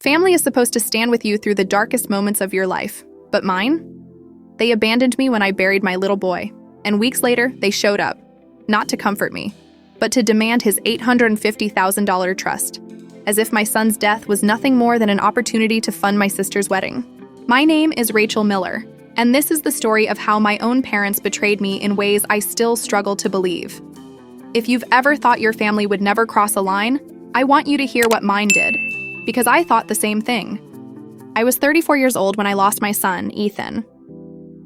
Family is supposed to stand with you through the darkest moments of your life. But mine? They abandoned me when I buried my little boy, and weeks later, they showed up, not to comfort me, but to demand his $850,000 trust, as if my son's death was nothing more than an opportunity to fund my sister's wedding. My name is Rachel Miller, and this is the story of how my own parents betrayed me in ways I still struggle to believe. If you've ever thought your family would never cross a line, I want you to hear what mine did, because I thought the same thing. I was 34 years old when I lost my son, Ethan.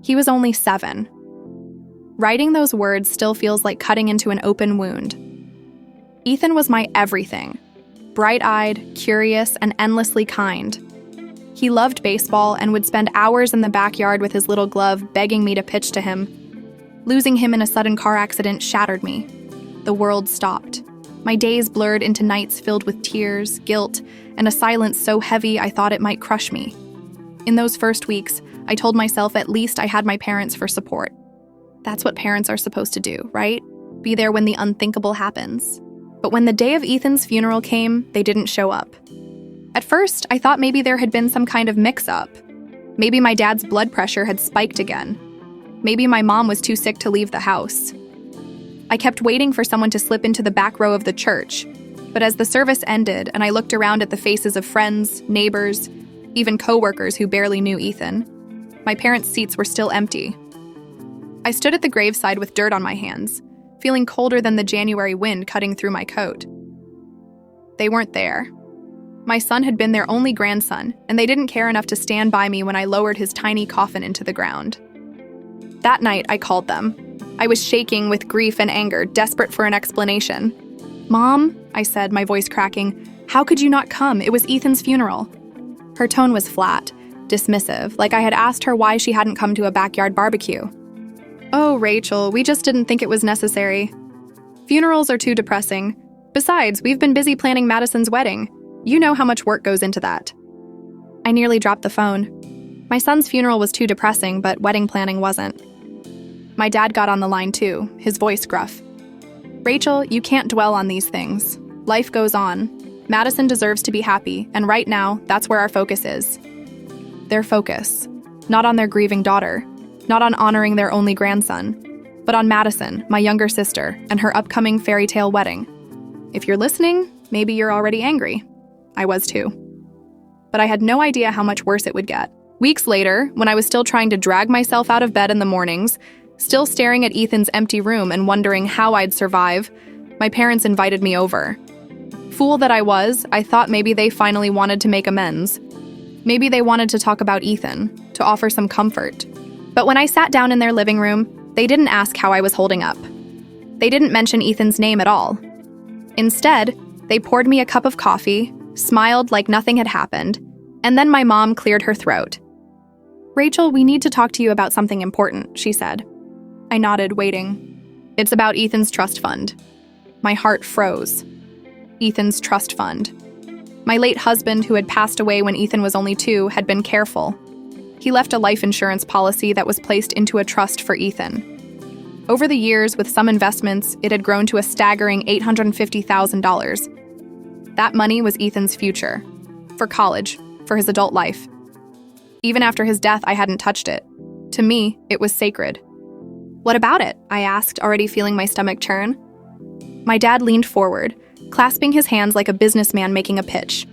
He was only 7. Writing those words still feels like cutting into an open wound. Ethan was my everything. Bright-eyed, curious, and endlessly kind. He loved baseball and would spend hours in the backyard with his little glove begging me to pitch to him. Losing him in a sudden car accident shattered me. The world stopped. My days blurred into nights filled with tears, guilt, and a silence so heavy I thought it might crush me. In those first weeks, I told myself at least I had my parents for support. That's what parents are supposed to do, right? Be there when the unthinkable happens. But when the day of Ethan's funeral came, they didn't show up. At first, I thought maybe there had been some kind of mix-up. Maybe my dad's blood pressure had spiked again. Maybe my mom was too sick to leave the house. I kept waiting for someone to slip into the back row of the church, but as the service ended and I looked around at the faces of friends, neighbors, even coworkers who barely knew Ethan, my parents' seats were still empty. I stood at the graveside with dirt on my hands, feeling colder than the January wind cutting through my coat. They weren't there. My son had been their only grandson, and they didn't care enough to stand by me when I lowered his tiny coffin into the ground. That night, I called them. I was shaking with grief and anger, desperate for an explanation. "Mom," I said, my voice cracking, "how could you not come? It was Ethan's funeral." Her tone was flat, dismissive, like I had asked her why she hadn't come to a backyard barbecue. "Oh, Rachel, we just didn't think it was necessary. Funerals are too depressing. Besides, we've been busy planning Madison's wedding. You know how much work goes into that." I nearly dropped the phone. My son's funeral was too depressing, but wedding planning wasn't. My dad got on the line too, his voice gruff. "Rachel, you can't dwell on these things. Life goes on. Madison deserves to be happy, and right now, that's where our focus is." Their focus. Not on their grieving daughter, not on honoring their only grandson, but on Madison, my younger sister, and her upcoming fairy tale wedding. If you're listening, maybe you're already angry. I was too. But I had no idea how much worse it would get. Weeks later, when I was still trying to drag myself out of bed in the mornings, still staring at Ethan's empty room and wondering how I'd survive, my parents invited me over. Fool that I was, I thought maybe they finally wanted to make amends. Maybe they wanted to talk about Ethan, to offer some comfort. But when I sat down in their living room, they didn't ask how I was holding up. They didn't mention Ethan's name at all. Instead, they poured me a cup of coffee, smiled like nothing had happened, and then my mom cleared her throat. "Rachel, we need to talk to you about something important," she said. I nodded, waiting. "It's about Ethan's trust fund." My heart froze. Ethan's trust fund. My late husband, who had passed away when Ethan was only 2, had been careful. He left a life insurance policy that was placed into a trust for Ethan. Over the years, with some investments, it had grown to a staggering $850,000. That money was Ethan's future. For college, for his adult life. Even after his death, I hadn't touched it. To me, it was sacred. "What about it?" I asked, already feeling my stomach churn. My dad leaned forward, clasping his hands like a businessman making a pitch.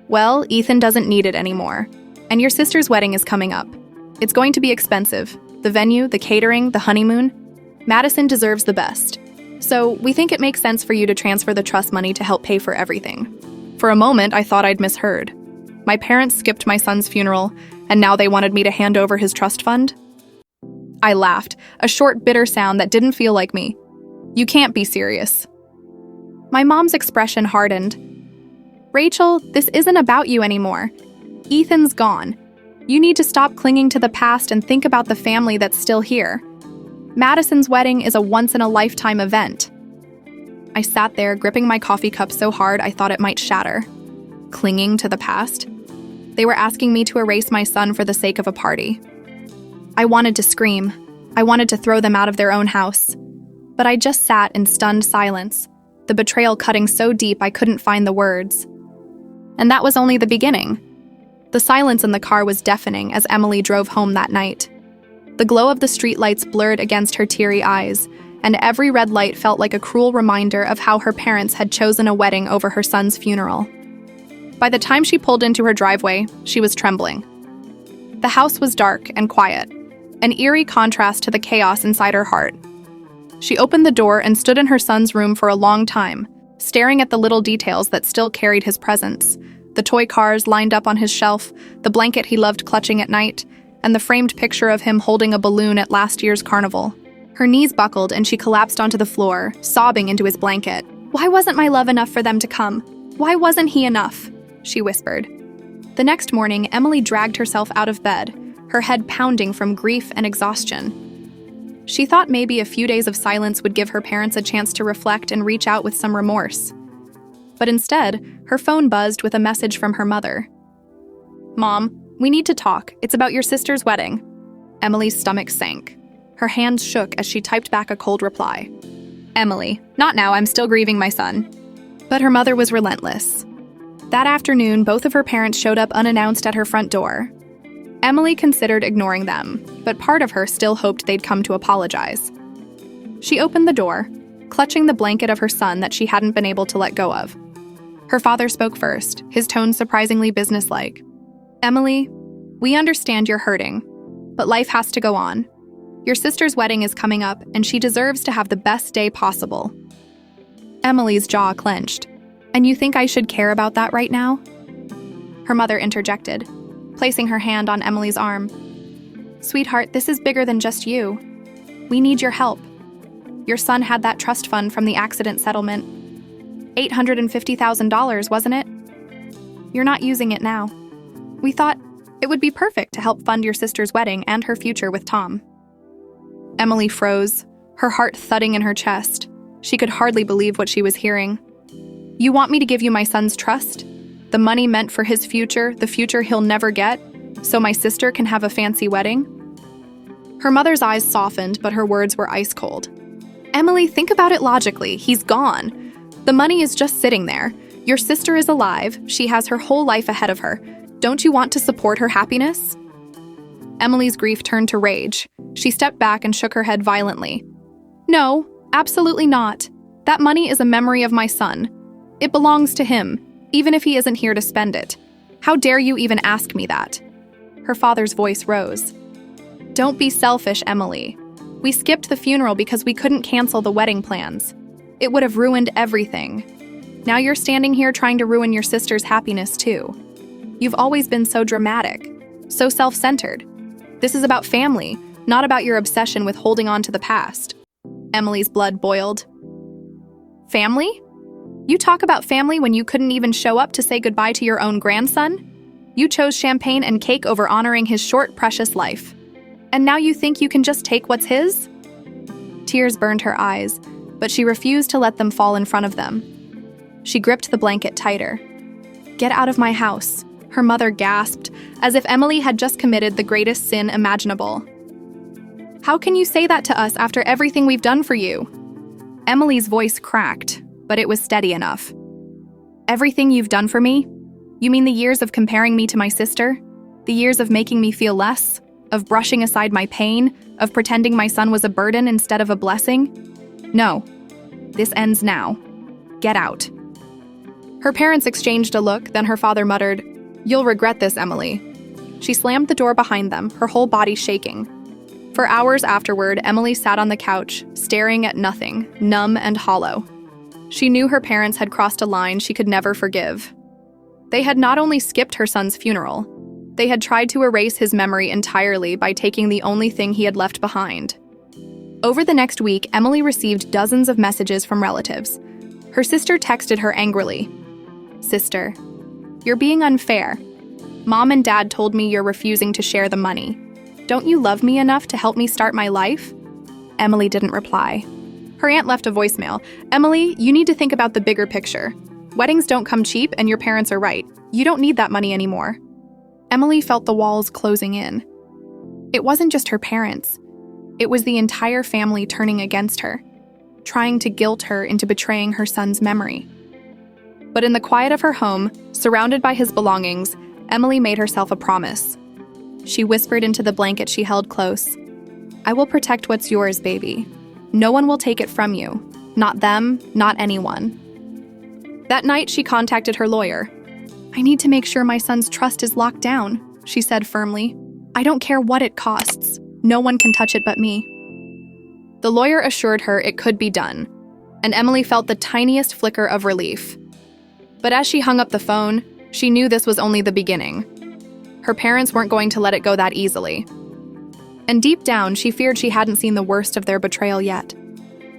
"Well, Ethan doesn't need it anymore. And your sister's wedding is coming up. It's going to be expensive. The venue, the catering, the honeymoon. Madison deserves the best. So we think it makes sense for you to transfer the trust money to help pay for everything." For a moment, I thought I'd misheard. My parents skipped my son's funeral, and now they wanted me to hand over his trust fund? I laughed, a short, bitter sound that didn't feel like me. "You can't be serious." My mom's expression hardened. "Rachel, this isn't about you anymore. Ethan's gone. You need to stop clinging to the past and think about the family that's still here. Madison's wedding is a once-in-a-lifetime event." I sat there, gripping my coffee cup so hard I thought it might shatter. Clinging to the past? They were asking me to erase my son for the sake of a party. I wanted to scream. I wanted to throw them out of their own house. But I just sat in stunned silence, the betrayal cutting so deep I couldn't find the words. And that was only the beginning. The silence in the car was deafening as Emily drove home that night. The glow of the streetlights blurred against her teary eyes, and every red light felt like a cruel reminder of how her parents had chosen a wedding over her son's funeral. By the time she pulled into her driveway, she was trembling. The house was dark and quiet, an eerie contrast to the chaos inside her heart. She opened the door and stood in her son's room for a long time, staring at the little details that still carried his presence. The toy cars lined up on his shelf, the blanket he loved clutching at night, and the framed picture of him holding a balloon at last year's carnival. Her knees buckled and she collapsed onto the floor, sobbing into his blanket. "Why wasn't my love enough for them to come? Why wasn't he enough?" she whispered. The next morning, Emily dragged herself out of bed, her head pounding from grief and exhaustion. She thought maybe a few days of silence would give her parents a chance to reflect and reach out with some remorse. But instead, her phone buzzed with a message from her mother. "Mom, we need to talk. It's about your sister's wedding." Emily's stomach sank. Her hands shook as she typed back a cold reply. "Emily, not now, I'm still grieving my son." But her mother was relentless. That afternoon, both of her parents showed up unannounced at her front door. Emily considered ignoring them, but part of her still hoped they'd come to apologize. She opened the door, clutching the blanket of her son that she hadn't been able to let go of. Her father spoke first, his tone surprisingly businesslike. "Emily, we understand you're hurting, but life has to go on. Your sister's wedding is coming up, and she deserves to have the best day possible." Emily's jaw clenched. "And you think I should care about that right now?" Her mother interjected, placing her hand on Emily's arm. "Sweetheart, this is bigger than just you. We need your help. Your son had that trust fund from the accident settlement. $850,000, wasn't it? You're not using it now. We thought it would be perfect to help fund your sister's wedding and her future with Tom." Emily froze, her heart thudding in her chest. She could hardly believe what she was hearing. "You want me to give you my son's trust? The money meant for his future, the future he'll never get, so my sister can have a fancy wedding?" Her mother's eyes softened, but her words were ice cold. "Emily, think about it logically. He's gone. The money is just sitting there. Your sister is alive. She has her whole life ahead of her. Don't you want to support her happiness?" Emily's grief turned to rage. She stepped back and shook her head violently. "No, absolutely not. That money is a memory of my son. It belongs to him, even if he isn't here to spend it. How dare you even ask me that?" Her father's voice rose. "Don't be selfish, Emily. We skipped the funeral because we couldn't cancel the wedding plans. It would have ruined everything. Now you're standing here trying to ruin your sister's happiness too. You've always been so dramatic, so self-centered. This is about family, not about your obsession with holding on to the past." Emily's blood boiled. "Family? You talk about family when you couldn't even show up to say goodbye to your own grandson? You chose champagne and cake over honoring his short, precious life. And now you think you can just take what's his?" Tears burned her eyes, but she refused to let them fall in front of them. She gripped the blanket tighter. "Get out of my house," her mother gasped, as if Emily had just committed the greatest sin imaginable. "How can you say that to us after everything we've done for you?" Emily's voice cracked, but it was steady enough. "Everything you've done for me? You mean the years of comparing me to my sister? The years of making me feel less? Of brushing aside my pain? Of pretending my son was a burden instead of a blessing? No. This ends now. Get out." Her parents exchanged a look, then her father muttered, "You'll regret this, Emily." She slammed the door behind them, her whole body shaking. For hours afterward, Emily sat on the couch, staring at nothing, numb and hollow. She knew her parents had crossed a line she could never forgive. They had not only skipped her son's funeral, they had tried to erase his memory entirely by taking the only thing he had left behind. Over the next week, Emily received dozens of messages from relatives. Her sister texted her angrily. "Sister, you're being unfair. Mom and Dad told me you're refusing to share the money. Don't you love me enough to help me start my life?" Emily didn't reply. Her aunt left a voicemail. "Emily, you need to think about the bigger picture. Weddings don't come cheap, and your parents are right. You don't need that money anymore." Emily felt the walls closing in. It wasn't just her parents. It was the entire family turning against her, trying to guilt her into betraying her son's memory. But in the quiet of her home, surrounded by his belongings, Emily made herself a promise. She whispered into the blanket she held close, "I will protect what's yours, baby. No one will take it from you. Not them, not anyone." That night, she contacted her lawyer. "I need to make sure my son's trust is locked down," she said firmly. "I don't care what it costs. No one can touch it but me." The lawyer assured her it could be done, and Emily felt the tiniest flicker of relief. But as she hung up the phone, she knew this was only the beginning. Her parents weren't going to let it go that easily. And deep down, she feared she hadn't seen the worst of their betrayal yet.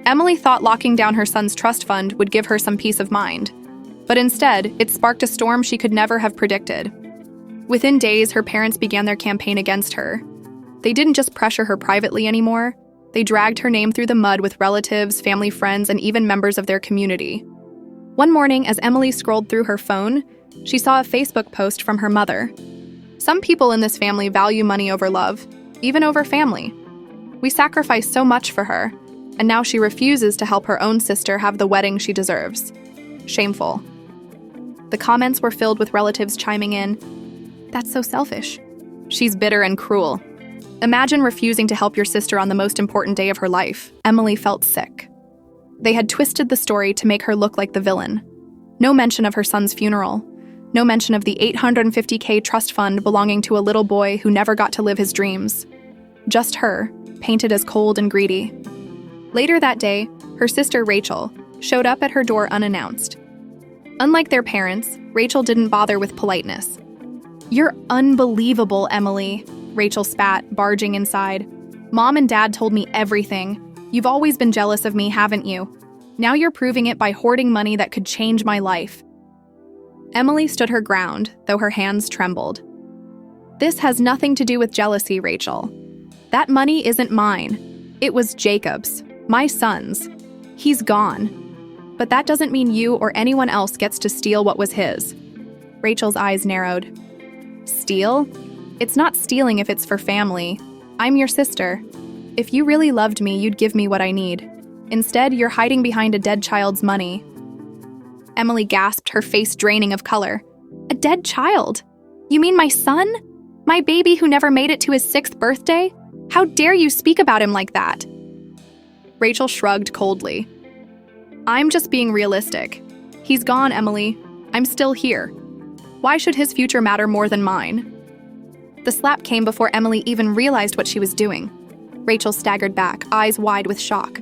Emily thought locking down her son's trust fund would give her some peace of mind. But instead, it sparked a storm she could never have predicted. Within days, her parents began their campaign against her. They didn't just pressure her privately anymore. They dragged her name through the mud with relatives, family friends, and even members of their community. One morning, as Emily scrolled through her phone, she saw a Facebook post from her mother. "Some people in this family value money over love, even over family. We sacrificed so much for her, and now she refuses to help her own sister have the wedding she deserves. Shameful." The comments were filled with relatives chiming in, "That's so selfish. She's bitter and cruel. Imagine refusing to help your sister on the most important day of her life." Emily felt sick. They had twisted the story to make her look like the villain. No mention of her son's funeral. No mention of the $850K trust fund belonging to a little boy who never got to live his dreams. Just her, painted as cold and greedy. Later that day, her sister Rachel showed up at her door unannounced. Unlike their parents, Rachel didn't bother with politeness. "You're unbelievable, Emily," Rachel spat, barging inside. "Mom and Dad told me everything. You've always been jealous of me, haven't you? Now you're proving it by hoarding money that could change my life." Emily stood her ground, though her hands trembled. "This has nothing to do with jealousy, Rachel. That money isn't mine. It was Jacob's, my son's. He's gone. But that doesn't mean you or anyone else gets to steal what was his." Rachel's eyes narrowed. "Steal? It's not stealing if it's for family. I'm your sister. If you really loved me, you'd give me what I need. Instead, you're hiding behind a dead child's money." Emily gasped, her face draining of color. "A dead child? You mean my son? My baby who never made it to his 6th birthday? How dare you speak about him like that?" Rachel shrugged coldly. "I'm just being realistic. He's gone, Emily. I'm still here. Why should his future matter more than mine?" The slap came before Emily even realized what she was doing. Rachel staggered back, eyes wide with shock.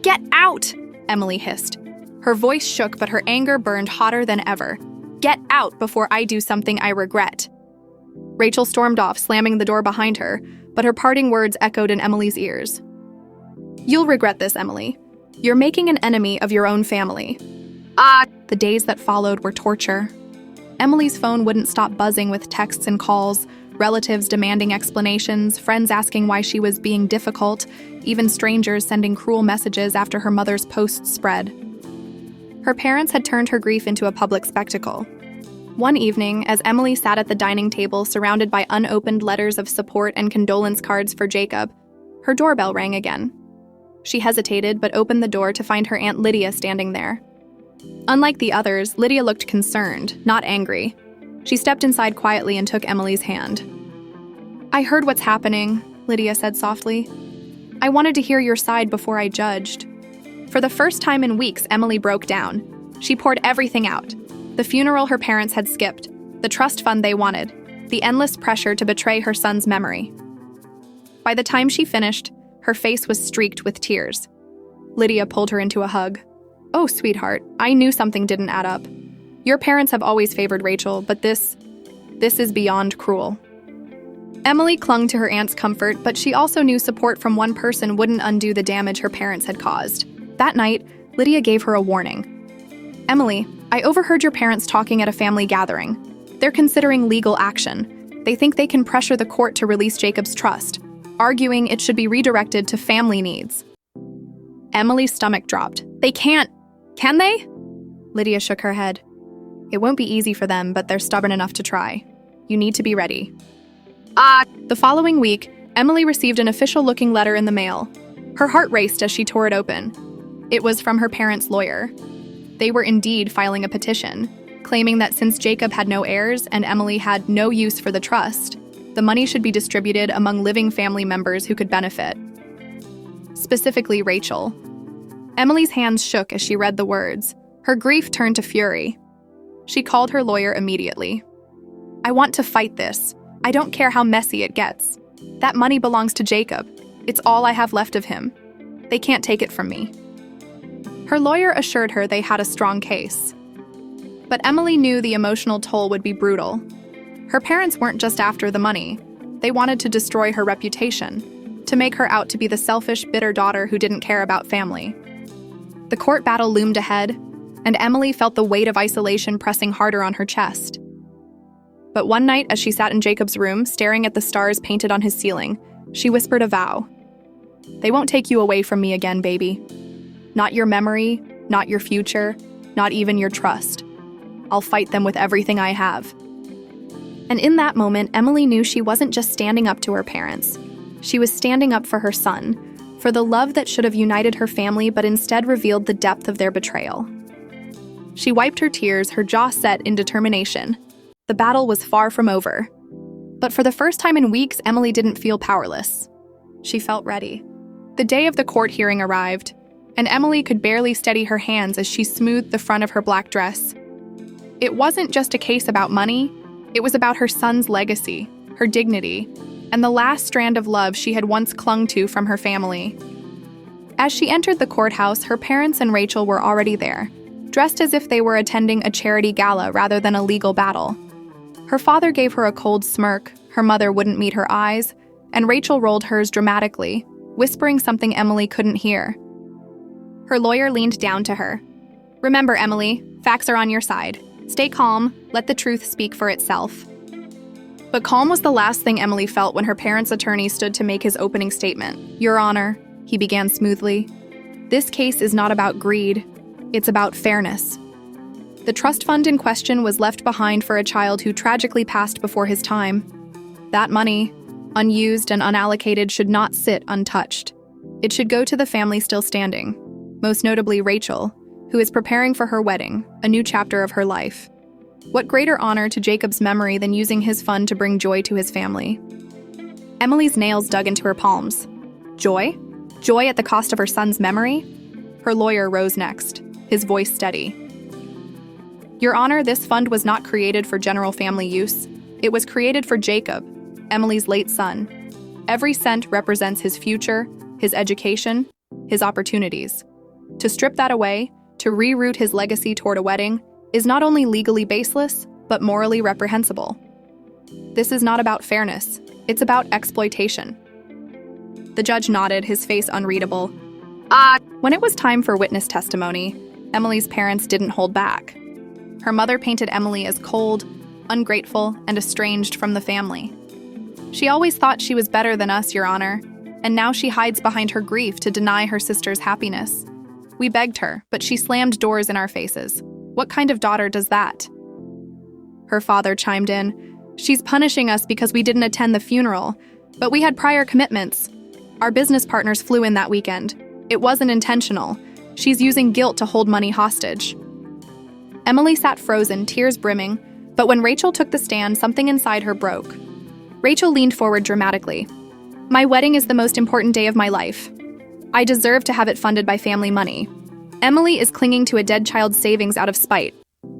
"Get out!" Emily hissed. Her voice shook, but her anger burned hotter than ever. "Get out before I do something I regret." Rachel stormed off, slamming the door behind her, but her parting words echoed in Emily's ears. "You'll regret this, Emily. You're making an enemy of your own family." The days that followed were torture. Emily's phone wouldn't stop buzzing with texts and calls, relatives demanding explanations, friends asking why she was being difficult, even strangers sending cruel messages after her mother's posts spread. Her parents had turned her grief into a public spectacle. One evening, as Emily sat at the dining table surrounded by unopened letters of support and condolence cards for Jacob, her doorbell rang again. She hesitated but opened the door to find her Aunt Lydia standing there. Unlike the others, Lydia looked concerned, not angry. She stepped inside quietly and took Emily's hand. "I heard what's happening," Lydia said softly. "I wanted to hear your side before I judged." For the first time in weeks, Emily broke down. She poured everything out. The funeral her parents had skipped, the trust fund they wanted, the endless pressure to betray her son's memory. By the time she finished, her face was streaked with tears. Lydia pulled her into a hug. "Oh, sweetheart, I knew something didn't add up. Your parents have always favored Rachel, but this is beyond cruel." Emily clung to her aunt's comfort, but she also knew support from one person wouldn't undo the damage her parents had caused. That night, Lydia gave her a warning. "Emily, I overheard your parents talking at a family gathering. They're considering legal action. They think they can pressure the court to release Jacob's trust, arguing it should be redirected to family needs." Emily's stomach dropped. "They can't. Can they?" Lydia shook her head. "It won't be easy for them, but they're stubborn enough to try. You need to be ready." The following week, Emily received an official-looking letter in the mail. Her heart raced as she tore it open. It was from her parents' lawyer. They were indeed filing a petition, claiming that since Jacob had no heirs and Emily had no use for the trust, the money should be distributed among living family members who could benefit. Specifically, Rachel. Emily's hands shook as she read the words. Her grief turned to fury. She called her lawyer immediately. "I want to fight this. I don't care how messy it gets. That money belongs to Jacob. It's all I have left of him. They can't take it from me." Her lawyer assured her they had a strong case. But Emily knew the emotional toll would be brutal. Her parents weren't just after the money. They wanted to destroy her reputation, to make her out to be the selfish, bitter daughter who didn't care about family. The court battle loomed ahead, and Emily felt the weight of isolation pressing harder on her chest. But one night, as she sat in Jacob's room, staring at the stars painted on his ceiling, she whispered a vow. "They won't take you away from me again, baby. Not your memory, not your future, not even your trust. I'll fight them with everything I have." And in that moment, Emily knew she wasn't just standing up to her parents. She was standing up for her son, for the love that should have united her family but instead revealed the depth of their betrayal. She wiped her tears, her jaw set in determination. The battle was far from over. But for the first time in weeks, Emily didn't feel powerless. She felt ready. The day of the court hearing arrived, and Emily could barely steady her hands as she smoothed the front of her black dress. It wasn't just a case about money, it was about her son's legacy, her dignity, and the last strand of love she had once clung to from her family. As she entered the courthouse, her parents and Rachel were already there, dressed as if they were attending a charity gala rather than a legal battle. Her father gave her a cold smirk, her mother wouldn't meet her eyes, and Rachel rolled hers dramatically, whispering something Emily couldn't hear. Her lawyer leaned down to her. "Remember, Emily, facts are on your side. Stay calm, let the truth speak for itself." But calm was the last thing Emily felt when her parents' attorney stood to make his opening statement. "Your Honor," he began smoothly, "this case is not about greed, it's about fairness. The trust fund in question was left behind for a child who tragically passed before his time. That money, unused and unallocated, should not sit untouched. It should go to the family still standing, most notably Rachel, who is preparing for her wedding, a new chapter of her life. What greater honor to Jacob's memory than using his fund to bring joy to his family?" Emily's nails dug into her palms. Joy? Joy at the cost of her son's memory? Her lawyer rose next, his voice steady. "Your Honor, this fund was not created for general family use. It was created for Jacob, Emily's late son. Every cent represents his future, his education, his opportunities. To strip that away, to reroute his legacy toward a wedding, is not only legally baseless, but morally reprehensible. This is not about fairness, it's about exploitation." The judge nodded, his face unreadable. When it was time for witness testimony, Emily's parents didn't hold back. Her mother painted Emily as cold, ungrateful, and estranged from the family. "She always thought she was better than us, Your Honor, and now she hides behind her grief to deny her sister's happiness. We begged her, but she slammed doors in our faces. What kind of daughter does that?" Her father chimed in. "She's punishing us because we didn't attend the funeral, but we had prior commitments. Our business partners flew in that weekend. It wasn't intentional. She's using guilt to hold money hostage." Emily sat frozen, tears brimming, but when Rachel took the stand, something inside her broke. Rachel leaned forward dramatically. "My wedding is the most important day of my life. I deserve to have it funded by family money. Emily is clinging to a dead child's savings out of spite.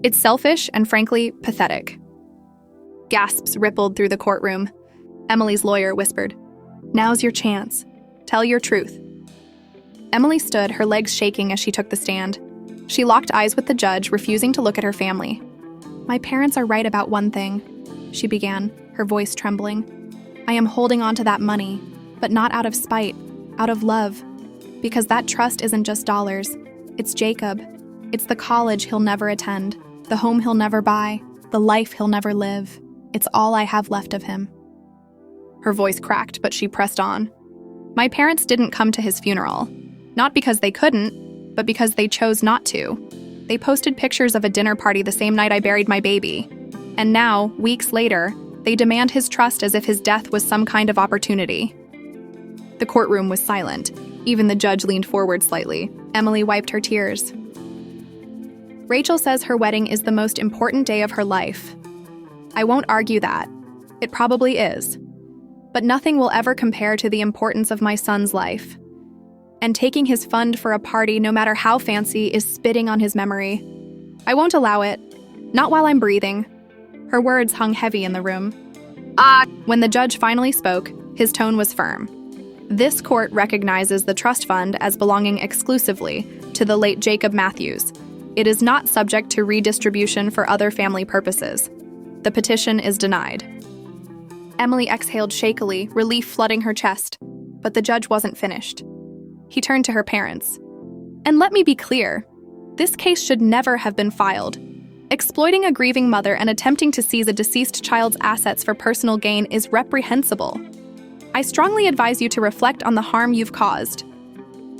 It's selfish and, frankly, pathetic." Gasps rippled through the courtroom. Emily's lawyer whispered, "Now's your chance. Tell your truth." Emily stood, her legs shaking as she took the stand. She locked eyes with the judge, refusing to look at her family. "My parents are right about one thing," she began, her voice trembling. "I am holding on to that money, but not out of spite, out of love. Because that trust isn't just dollars. It's Jacob. It's the college he'll never attend, the home he'll never buy, the life he'll never live. It's all I have left of him." Her voice cracked, but she pressed on. "My parents didn't come to his funeral. Not because they couldn't, but because they chose not to. They posted pictures of a dinner party the same night I buried my baby. And now, weeks later, they demand his trust as if his death was some kind of opportunity." The courtroom was silent. Even the judge leaned forward slightly. Emily wiped her tears. Rachel says her wedding is the most important day of her life. I won't argue that. It probably is. But nothing will ever compare to the importance of my son's life. And taking his fund for a party, no matter how fancy, is spitting on his memory. I won't allow it. Not while I'm breathing. Her words hung heavy in the room. When the judge finally spoke, his tone was firm. This court recognizes the trust fund as belonging exclusively to the late Jacob Matthews. It is not subject to redistribution for other family purposes. The petition is denied. Emily exhaled shakily, relief flooding her chest, but the judge wasn't finished. He turned to her parents. And let me be clear, this case should never have been filed. Exploiting a grieving mother and attempting to seize a deceased child's assets for personal gain is reprehensible. I strongly advise you to reflect on the harm you've caused.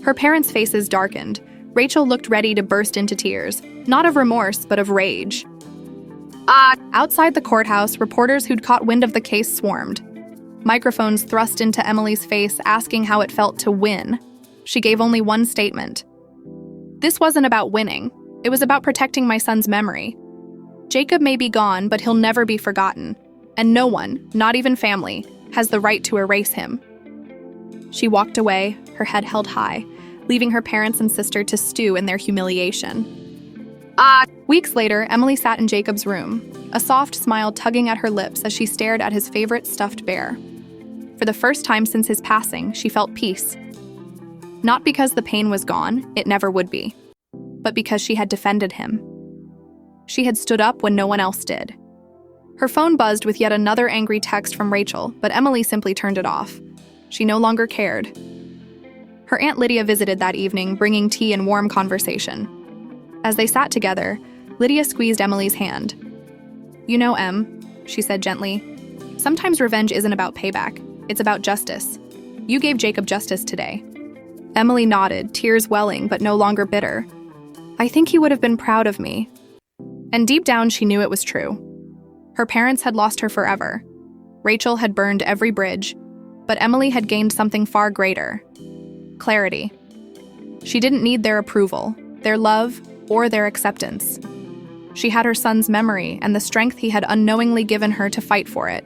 Her parents' faces darkened. Rachel looked ready to burst into tears, not of remorse, but of rage. Outside the courthouse, reporters who'd caught wind of the case swarmed. Microphones thrust into Emily's face, asking how it felt to win. She gave only one statement. This wasn't about winning. It was about protecting my son's memory. Jacob may be gone, but he'll never be forgotten. And no one, not even family, has the right to erase him. She walked away, her head held high, leaving her parents and sister to stew in their humiliation. Weeks later, Emily sat in Jacob's room, a soft smile tugging at her lips as she stared at his favorite stuffed bear. For the first time since his passing, she felt peace. Not because the pain was gone, it never would be, but because she had defended him. She had stood up when no one else did. Her phone buzzed with yet another angry text from Rachel, but Emily simply turned it off. She no longer cared. Her Aunt Lydia visited that evening, bringing tea and warm conversation. As they sat together, Lydia squeezed Emily's hand. You know, Em, she said gently, sometimes revenge isn't about payback. It's about justice. You gave Jacob justice today. Emily nodded, tears welling, but no longer bitter. I think he would have been proud of me. And deep down, she knew it was true. Her parents had lost her forever. Rachel had burned every bridge, but Emily had gained something far greater. Clarity. She didn't need their approval, their love, or their acceptance. She had her son's memory and the strength he had unknowingly given her to fight for it.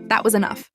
That was enough.